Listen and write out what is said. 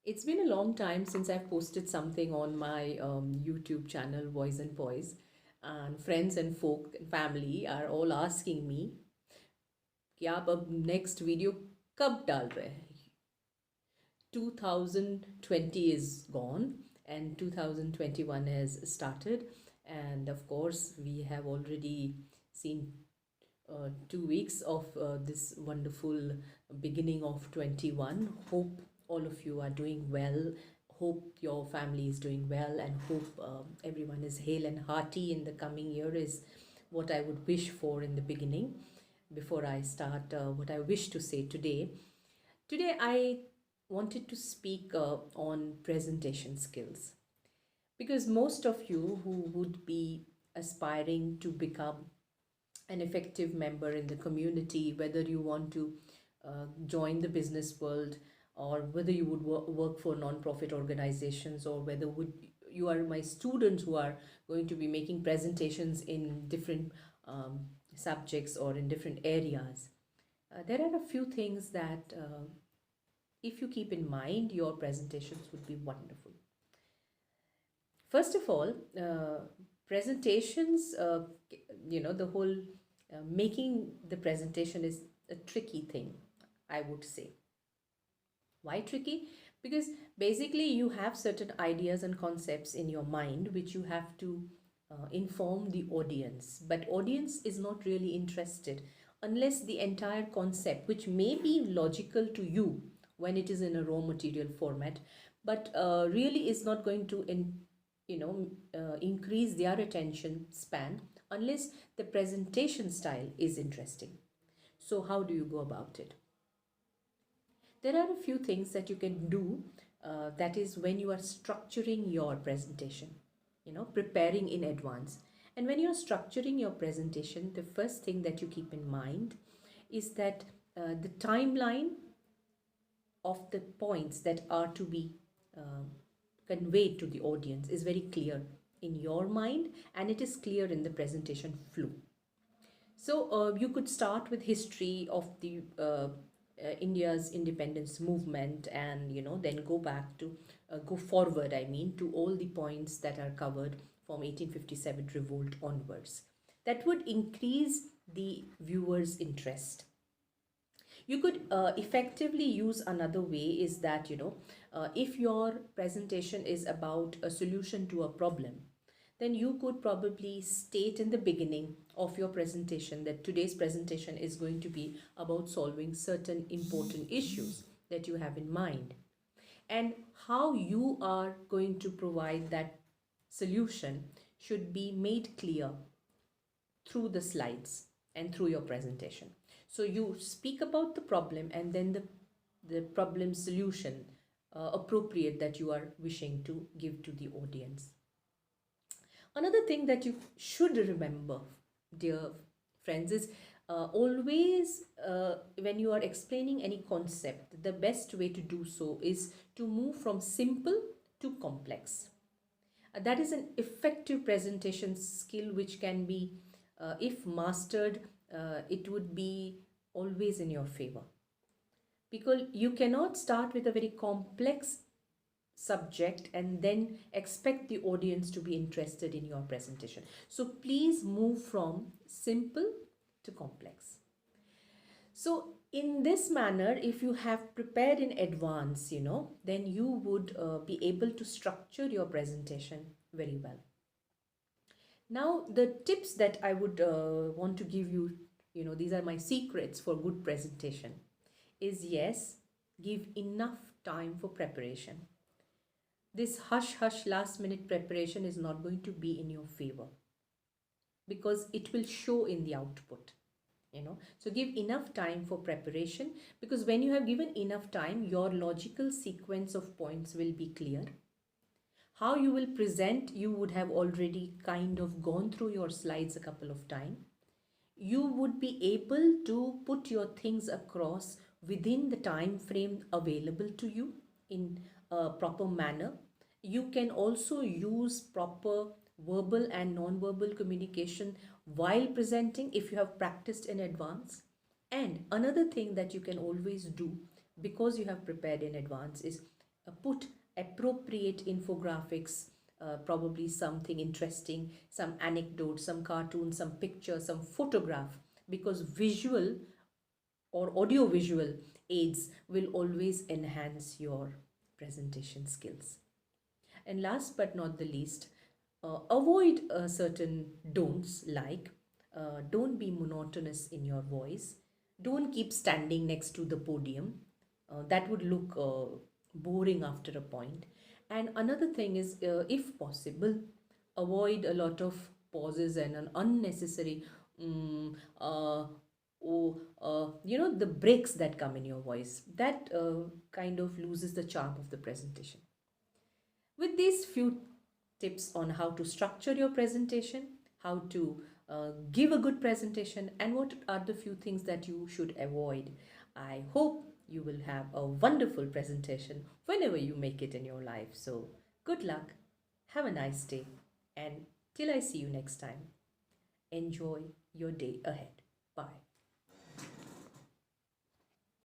It's been a long time since I've posted something on my YouTube channel, Voice and Poise, and friends and folk and family are all asking me कि आप अब next video कब डाल रहे हैं. 2020 is gone and 2021 has started, and of course we have already seen 2 weeks of this wonderful beginning of 21. Hope all of you are doing well. Hope your family is doing well, and hope everyone is hale and hearty in the coming year is what I would wish for in the beginning. Before I start what I wish to say today I wanted to speak on presentation skills, because most of you who would be aspiring to become an effective member in the community, whether you want to join the business world, or whether you would work for non-profit organizations, or whether would you are my students who are going to be making presentations in different subjects or in different areas, there are a few things that if you keep in mind, your presentations would be wonderful. First of all, presentations, the whole making the presentation is a tricky thing, I would say. Why tricky? Because basically you have certain ideas and concepts in your mind which you have to inform the audience, but audience is not really interested unless the entire concept, which may be logical to you when it is in a raw material format, but really is not going to increase their attention span unless the presentation style is interesting. So how do you go about it? There are a few things that you can do, that is when you are structuring your presentation, preparing in advance. And when you're structuring your presentation, the first thing that you keep in mind is that the timeline of the points that are to be conveyed to the audience is very clear in your mind, and it is clear in the presentation flow. So you could start with history of the India's independence movement, and then go back to go forward, I mean, to all the points that are covered from 1857 revolt onwards. That would increase the viewer's interest. You could effectively use another way is that if your presentation is about a solution to a problem, then you could probably state in the beginning of your presentation that today's presentation is going to be about solving certain important issues that you have in mind, and how you are going to provide that solution should be made clear through the slides and through your presentation. So you speak about the problem, and then the problem solution appropriate that you are wishing to give to the audience. Another thing that you should remember, dear friends, is always when you are explaining any concept, the best way to do so is to move from simple to complex. That is an effective presentation skill which can be, if mastered, it would be always in your favor. Because you cannot start with a very complex subject and then expect the audience to be interested in your presentation. So please move from simple to complex. So in this manner, if you have prepared in advance, then you would be able to structure your presentation very well. Now, the tips that I would want to give you, these are my secrets for good presentation, is yes, give enough time for preparation. This hush last minute preparation is not going to be in your favor, because it will show in the output. So give enough time for preparation, because when you have given enough time, your logical sequence of points will be clear. How you will present, you would have already kind of gone through your slides a couple of times. You would be able to put your things across within the time frame available to you in a proper manner. You can also use proper verbal and non-verbal communication while presenting if you have practiced in advance. And another thing that you can always do, because you have prepared in advance, is Put appropriate infographics, probably something interesting, some anecdote, some cartoon, some picture, some photograph, because visual or audio visual aids will always enhance your presentation skills. And last but not the least, avoid certain don'ts, like don't be monotonous in your voice, don't keep standing next to the podium. That would look boring after a point. And another thing is, if possible, avoid a lot of pauses and an unnecessary mm, the breaks that come in your voice. That kind of loses the charm of the presentation. With these few tips on how to structure your presentation, how to give a good presentation, and what are the few things that you should avoid, I hope you will have a wonderful presentation whenever you make it in your life. So, good luck, have a nice day, and till I see you next time, enjoy your day ahead. Bye.